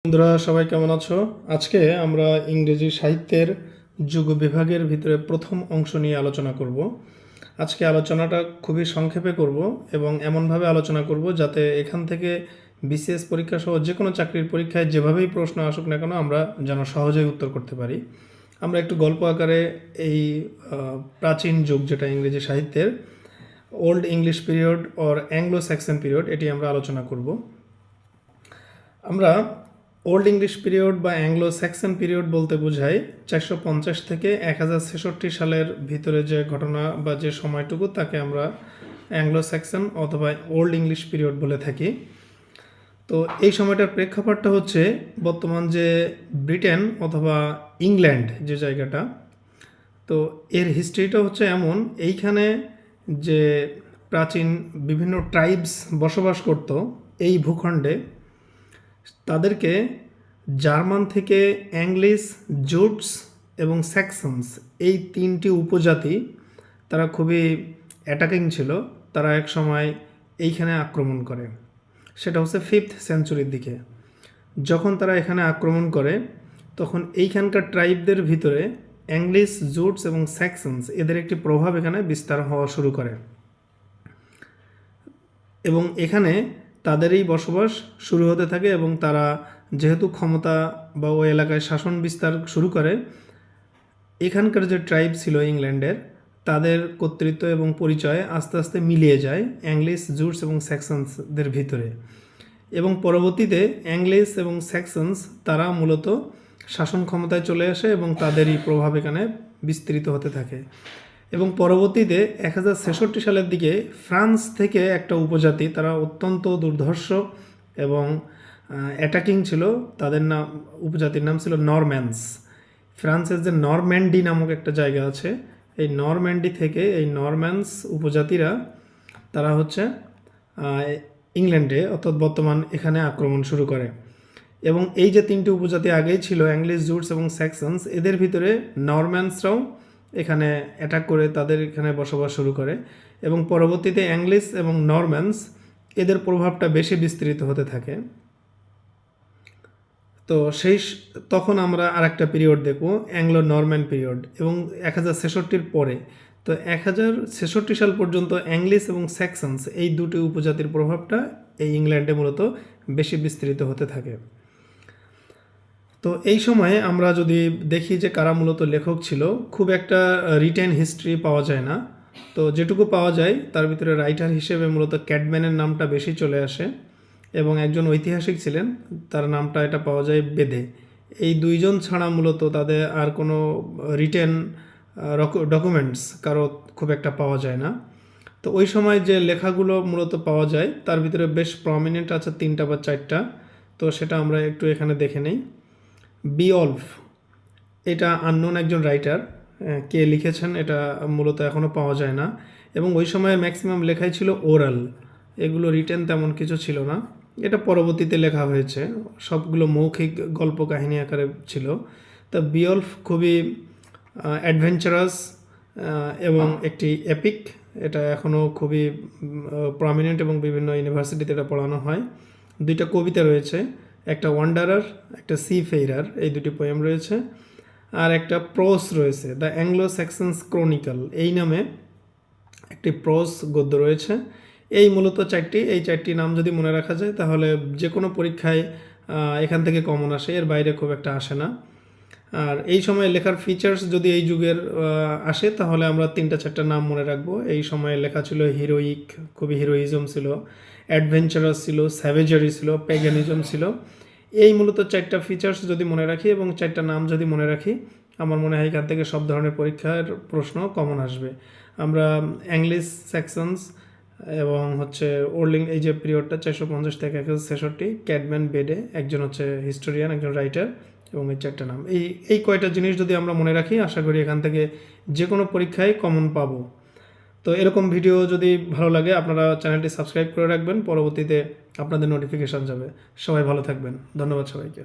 বন্ধুরা সবাই কেমন আছো? আজকে আমরা ইংরেজি সাহিত্যের যুগ বিভাগের ভিতরে প্রথম অংশ নিয়ে আলোচনা করব। আজকে আলোচনাটা খুবই সংক্ষেপে করব এবং এমনভাবে আলোচনা করব যাতে এখান থেকে বিসিএস পরীক্ষা সহ যে কোনো চাকরির পরীক্ষায় যেভাবেই প্রশ্ন আসুক না কেন আমরা যেন সহজেই উত্তর করতে পারি। আমরা একটু গল্প আকারে এই প্রাচীন যুগ যেটা ইংরেজি সাহিত্যের old English period or Anglo Saxon period এটি আমরা আলোচনা করব। আমরা ওল্ড ইংলিশ পিরিয়ড বা অ্যাংলো স্যাক্সন পিরিয়ড বলতে বোঝায় 450 থেকে 1066 সালের ভিতরে যে ঘটনা বা যে সময়টুকু তাকে আমরা অ্যাংলো স্যাক্সন অথবা ওল্ড ইংলিশ পিরিয়ড বলে থাকি। তো এই সময়টার প্রেক্ষাপটটা হচ্ছে বর্তমান যে ব্রিটেন অথবা ইংল্যান্ড যে জায়গাটা, তো এর হিস্ট্রিটা হচ্ছে এমন, এইখানে যে প্রাচীন বিভিন্ন ট্রাইবস বসবাস করত এই ভূখণ্ডে, তাদেরকে জার্মান থেকে অ্যাংলিশ, জুটস এবং স্যাক্সনস এই তিনটি উপজাতি তারা খুবই অ্যাটাকিং ছিল। তারা এক সময় এইখানে আক্রমণ করে, সেটা হচ্ছে 5th সেঞ্চুরির দিকে। যখন তারা এখানে আক্রমণ করে তখন এইখানকার ট্রাইবদের ভিতরে অ্যাংলিশ, জুটস এবং স্যাক্সনস এদের একটি প্রভাব এখানে বিস্তার হওয়া শুরু করে এবং এখানে তাদেরই বসবাস শুরু হতে থাকে এবং তারা যেহেতু ক্ষমতা বা ওই এলাকায় শাসন বিস্তার শুরু করে, এখানকার যে ট্রাইব ছিল ইংল্যান্ডের তাদের কর্তৃত্ব এবং পরিচয় আস্তে আস্তে মিলিয়ে যায় অ্যাংলিশ, জুটস এবং স্যাক্সনসদের ভিতরে এবং পরবর্তীতে অ্যাংলিশ এবং স্যাক্সনস তারা মূলত শাসন ক্ষমতায় চলে আসে এবং তাদেরই প্রভাব এখানে বিস্তৃত হতে থাকে। এবং পরবর্তীতে 1066 সালের দিকে ফ্রান্স থেকে একটা উপজাতি, তারা অত্যন্ত দুর্ধর্ষ এবং অ্যাটাকিং ছিল, তাদের নাম, উপজাতির নাম ছিল নরম্যান্স। ফ্রান্সের যে নরম্যান্ডি নামক একটা জায়গা আছে, এই নরম্যান্ডি থেকে এই নরম্যান্স উপজাতিরা তারা হচ্ছে ইংল্যান্ডে অর্থাৎ বর্তমান এখানে আক্রমণ শুরু করে এবং এই যে তিনটি উপজাতি আগেই ছিল অ্যাংলিশ, জুটস এবং স্যাক্সনস, এদের ভিতরে নরম্যান্সরাও এখানে অ্যাটাক করে তাদের এখানে বসবাস শুরু করে এবং পরবর্তীতে অ্যাংলিশ এবং নরম্যান্স এদের প্রভাবটা বেশি বিস্তৃত হতে থাকে। তো তখন আমরা আরেকটা পিরিয়ড দেখব, অ্যাংলো নরম্যান পিরিয়ড, এবং 1066 পরে। তো 1066 সাল পর্যন্ত অ্যাংলিশ এবং স্যাক্সনস এই দুটি উপজাতির প্রভাবটা এই ইংল্যান্ডে মূলত বেশি বিস্তৃত হতে থাকে। তো এই সময়ে আমরা যদি দেখি যে কারা মূলত লেখক ছিল, খুব একটা রিটেন হিস্ট্রি পাওয়া যায় না। তো যেটুকু পাওয়া যায় তার ভিতরে রাইটার হিসেবে মূলত ক্যাডম্যানের নামটা বেশি চলে আসে এবং একজন ঐতিহাসিক ছিলেন, তার নামটা এটা পাওয়া যায় বেদে। এই দুইজন ছাড়া মূলত তাদের আর কোনো রিটেন ডকুমেন্টস কারো খুব একটা পাওয়া যায় না। তো ওই সময় যে লেখাগুলো মূলত পাওয়া যায় তার ভিতরে বেশ প্রমিনেন্ট আছে 3টা বা 4টা। তো সেটা আমরা একটু এখানে দেখে নেই। বিওলফ, এটা আননোন একজন রাইটার, কে লিখেছেন এটা মূলত এখনও পাওয়া যায় না এবং ওই সময় ম্যাক্সিমাম লেখাই ছিল ওরাল, এগুলো রিটেন তেমন কিছু ছিল না। এটা পরবর্তীতে লেখা হয়েছে, সবগুলো মৌখিক গল্প কাহিনী আকারে ছিল। তা বিওলফ খুবই অ্যাডভেঞ্চারাস এবং একটি এপিক, এটা এখনও খুবই প্রমিনেন্ট এবং বিভিন্ন ইউনিভার্সিটিতে এটা পড়ানো হয়। 2টা কবিতা রয়েছে, একটা ওয়ান্ডারার, একটা সি ফেইরার, এই 2টি পোয়েম রয়েছে। আর একটা প্রোস রয়েছে, দ্য অ্যাংলো স্যাক্সনস ক্রনিকল, এই নামে একটি প্রোস গদ্য রয়েছে। এই মূলত এই চারটি নাম যদি মনে রাখা যায় তাহলে যে কোনো পরীক্ষায় এখান থেকে কমন আসে, এর বাইরে খুব একটা আসে না। আর এই সময় লেখার ফিচার্স যদি এই যুগের আসে তাহলে আমরা 3টা-4টা নাম মনে রাখবো। এই সময়ে লেখা ছিল হিরোইক, খুবই হিরোইজম ছিল, অ্যাডভেঞ্চারাস ছিল, স্যাভেজারি ছিল, প্যাগানিজম ছিল। এই মূলত 4টা ফিচার্স যদি মনে রাখি এবং 4টা নাম যদি মনে রাখি, আমার মনে হয় এখান থেকে সব ধরনের পরীক্ষার প্রশ্ন কমন আসবে। আমরা অ্যাংলিশ, স্যাক্সনস এবং হচ্ছে ওল্ডিং এই যে পিরিয়ডটা 450 থেকে 1066, ক্যাডম্যান, বেডে, একজন হচ্ছে হিস্টোরিয়ান, একজন রাইটার, এবং এই 4টা নাম, এই কয়টা জিনিস যদি আমরা মনে রাখি আশা করি এখান থেকে যে কোনো পরীক্ষায় কমন পাবো। তো এরকম ভিডিও যদি ভালো লাগে আপনারা চ্যানেলটি সাবস্ক্রাইব করে রাখবেন, পরবর্তীতে আপনাদের নোটিফিকেশান যাবে। সবাই ভালো থাকবেন, ধন্যবাদ সবাইকে।